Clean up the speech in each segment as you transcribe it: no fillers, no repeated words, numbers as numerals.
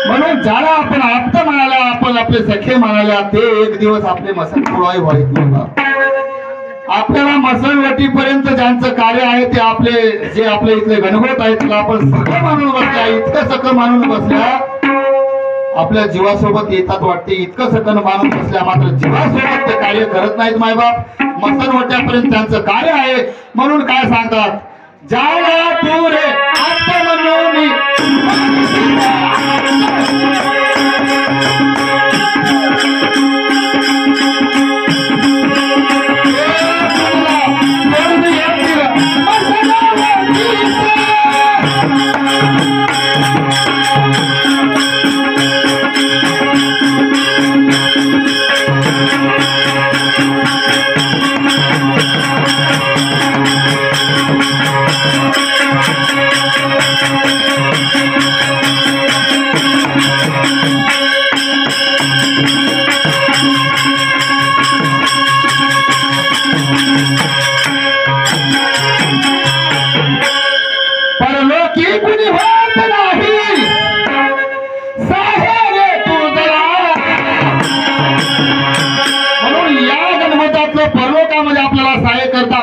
म्हणून ज्याला आपण आप्त म्हणाला, आपण आपले सखे म्हणाला, ते एक दिवस आपले मसन पुळाई व्हायत नव्हता. आपल्याला मसणवटीपर्यंत ज्यांचं कार्य आहे ते जे आपले इथले गणगोत आहेत त्याला आपण सखं मानून बसल्या, इतकं सखं मानून बसल्या, आपल्या जीवासोबत येतात वाटते, इतकं सखन मानून बसल्या, मात्र जीवासोबत ते कार्य करत नाहीत. मायबाप मसणवट्यापर्यंत त्यांचं कार्य आहे. म्हणून काय सांगतात, ज्याला तू रे आत्ता म्हणून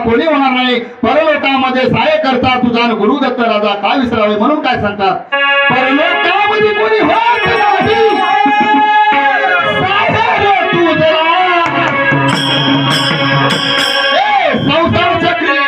कोणी होणार नाही. परलोकामध्ये सहाय्य करता तुझा गुरु दत्त राजा काय विसरावे. म्हणून काय सांगतात, परलोकामध्ये कोणी होत नाही, सहाय्य तुझा संसार चक्री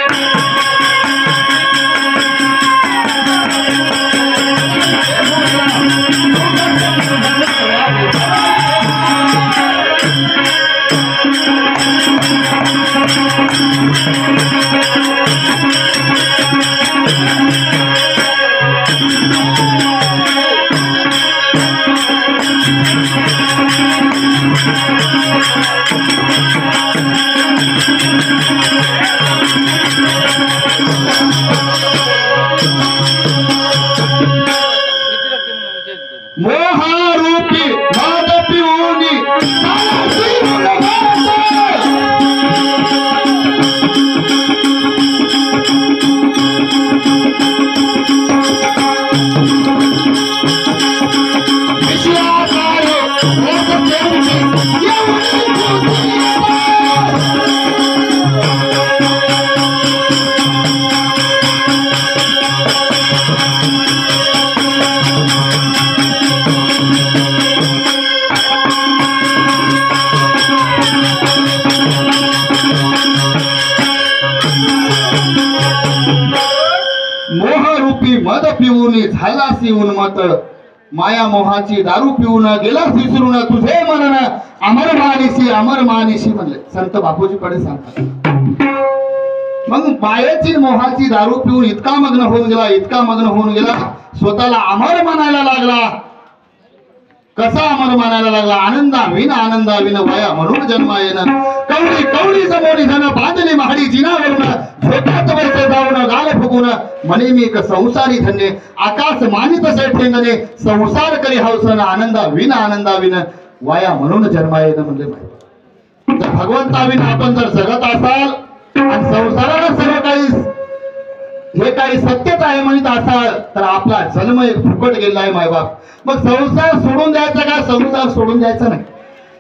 मोहारूपी मद पिऊनी मद पिऊन झालासी उन्मत, माया मोहाची दारू पिऊन गेला विसरून तुझे मनन अमर मानिशी म्हणले संत बापूजीकडे सांगतात. मग मायेची मोहाची दारू पिऊन इतका मग्न होऊन गेला, स्वतःला अमर मानायला लागला. कसा अमर मानायला लागला, आनंदाविन वया म्हणून जन्मायन कवडी समोरी धन बांधली महाडी जिनावरून झोपात वरचे जाऊन गाल फुगून म्हणे मी एक संसारी धन्य आकाश मानित ठेंगणे संसार करी हौसन आनंदाविन वया म्हणून जन्मायन म्हणले. माहिती भगवंताविन आपण जर जगत असाल आणि संसाराला सर्व काही हे काही सत्यच आहे म्हणत असाल तर आपला जन्म एक फुकट गेला आहे. मायबाप मग संसार सोडून द्यायचा का? संसार सोडून द्यायचा नाही.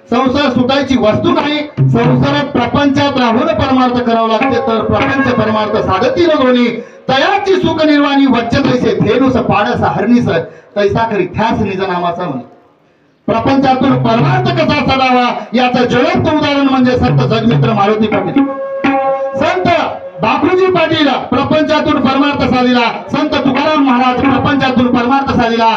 संसार सुटायची वस्तू नाही. संसारात प्रपंचात राहून परमार्थ करावा लागते तर प्रपंच परमार्थ साधतील दोन्ही. तयाची सुख निर्वाणी वचन तैसे धेनुस पाडस हरणीस तैसा करी ध्यास निज नामाचा म्हणे. प्रपंचातून परमार्थ कसा साधावा याचं ज्वलंत उदाहरण म्हणजे संत जगमित्र मारुती पाटील. संत बापूजी पाटील प्रपंचातून परमार्थ साधिला. संत तुकाराम महाराज प्रपंचातून परमार्थ साधिला.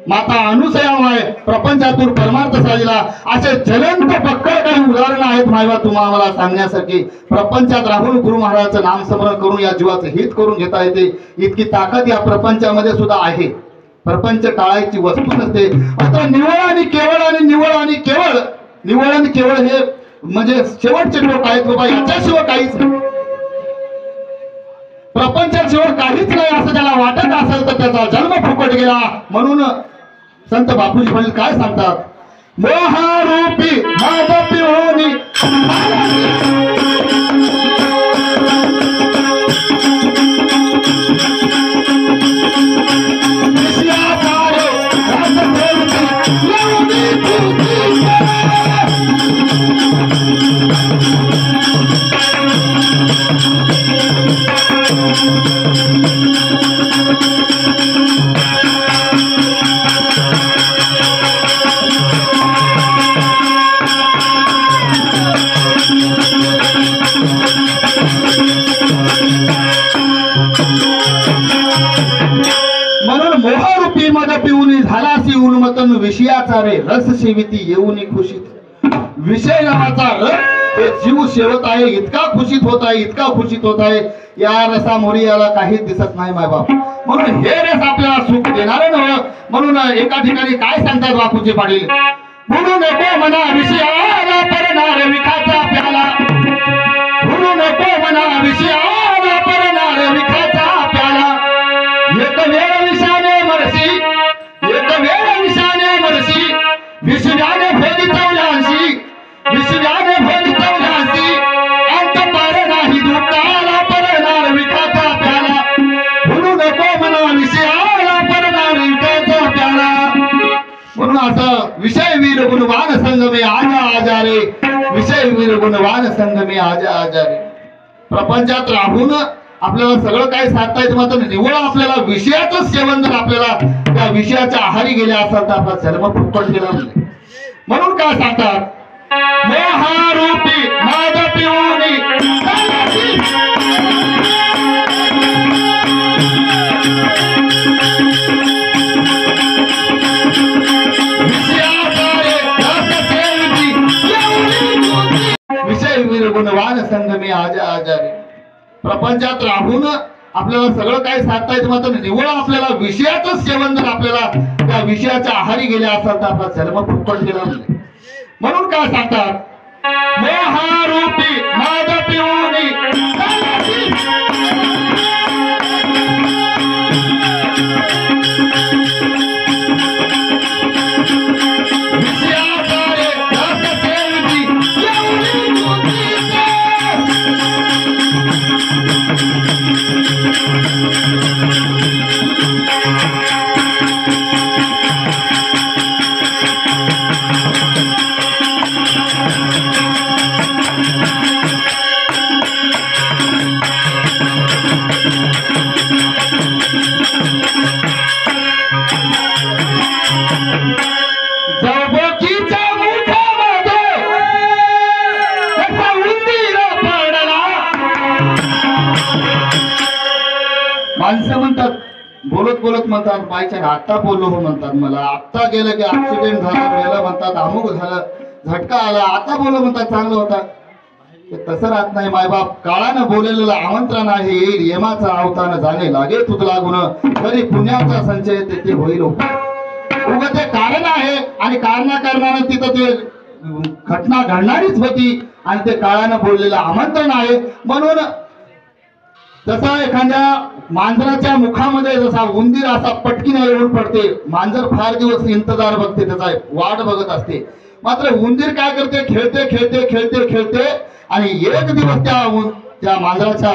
माता अनुसयामाय प्रपंचातून परमार्थ साधिला. असे ज्वलंत पक्कळ काही उदाहरण आहेत मायवा तुम्हाला सांगण्यासाठी. प्रपंचात राहून गुरु महाराजांचं नाम स्मरण करून या जीवाचं हित करून घेता येते. इतकी ताकद या प्रपंचामध्ये सुद्धा आहे. प्रपंच टाळायची वस्तू नसते. आता निवळ आणि केवळ हे म्हणजे शेवटचे लोक आहेत बाबा, याच्याशिवाय काहीच नाही. याशिवाय काहीच नाही असं त्याला वाटत असेल तर त्याचा जन्म फुकट गेला. म्हणून संत बापूजी वडील काय सांगतात, मोहारूपी मद पिऊनी मोहरूपी मद पिऊनी झालासी उन्मतन विषयाचा रे रस सेविती येऊनी खुशीत. विषय नावाचा रस हे जीव सेवत आहे, इतका खुशीत होत आहे, इतका खुशीत होत आहे, या रसामुळे याला काहीच दिसत नाही माय बाप. म्हणून हे रस आपल्याला सुख देणारे नव्हे. म्हणून एका ठिकाणी काय सांगतात बापूजी पाटील, म्हणून नको मना विषयाला परनार विखाचा प्याला, म्हणून नको मना विषयाला परनार विखाचा प्याला. एक वेळ विषाने मरसी, एक वेळ विषाने मरसी, विषयाने भोगी चौलासी, विषयाने भोगी चौलासी, अंत पार नाही दुःखाला परनार विखाचा प्याला. म्हणून नको मना विषयाला परनार विखाचा प्याला. म्हणून असं विषय वीर गुणवान संग में आजा आजा रे, विषय वीर गुणवान संग में आजा आजा रे. प्रपंचात राहून आपल्याला सगळं काही साधता येतं, मात्र निवळ आपल्याला विषयाचं सेवन जर आपल्याला त्या विषयाच्या आहारी गेले असेल तर आपला जन्म फुकट गेला. म्हणून काय सांगतात, मोहारूपी मद पिऊनी विषय वीर गुणवान संग में आजा आजा रे. प्रपंचात राहून आपल्याला सगळं काही साधता येतं, मात्र निवळ आपल्याला विषयाचं सेवन जर आपल्याला त्या विषयाच्या आहारी गेले असेल तर आपला जन्म फुकट गेला. म्हणून काय सांगतात, मोहारूपी मद पिऊनी माणसं म्हणतात, बोलत बोलत म्हणतात, बायच्या आत्ता बोललो हो म्हणतात, मला आत्ता गेलं की ऍक्सिडेंट झाला मेला म्हणतात, अमुक झालं, झटका आला, आता बोललो म्हणतात चांगलं होता. तसं राहत नाही मायबाप. काळानं बोललेलं आमंत्रण आहे, येईल यमाचा अवतान जाणे लागे तुझ लागून, तरी पुण्याचा संचय तेथे होईल. उगा ते कारण आहे आणि कारणानं तिथं ते घटना घडणारीच होती आणि ते काळानं बोललेलं आमंत्रण आहे. म्हणून जसा एखाद्या मांजराच्या मुखामध्ये जसा उंदीर असा पटकीने येऊन पडते, मांजर फार दिवस इंतजार बघते, त्याचा वाट बघत असते, मात्र उंदीर काय करते, खेळते खेळते खेळते खेळते आणि एक दिवस त्या मांजराच्या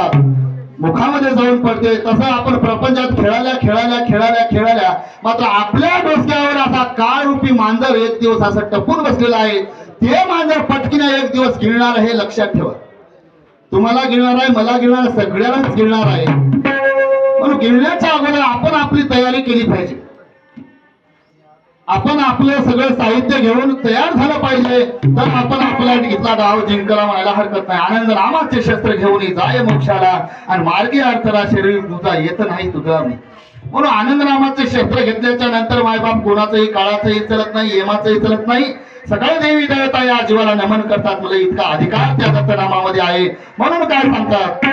मुखामध्ये जाऊन पडते. तसं आपण प्रपंचात खेळायला खेळायला खेळायला खेळायला मात्र आपल्या डोक्यावर असा काळरूपी मांजर एक दिवस असं टपून बसलेला आहे. ते मांजर पटकीने एक दिवस गिळणार, हे लक्षात ठेवा. तुम्हाला गिळणार आहे, मला गिळणार, सगळ्यांनाच गिळणार आहे. म्हणून गिळण्याच्या अगोदर आपण आपली तयारी केली पाहिजे. आपण आपलं सगळं साहित्य घेऊन तयार झालं पाहिजे, तर आपण आपला इथला डाव जिंकायला म्हणायला हरकत नाही. आनंद नामाचे शस्त्र घेऊन जाय मोक्षाला आणि मार्गी अडथळा शरीर तुझा येत नाही तुझा. म्हणून आनंद नामाचे शस्त्र घेतल्याच्या नंतर मायबाप कोणाचंही काळाचंही चलत नाही, यमाचंही चलत नाही. सगळ्या देवी देवता या जीवाला नमन करतात. मला इतका अधिकार त्या दत्तनामामध्ये आहे. म्हणून काय सांगतात,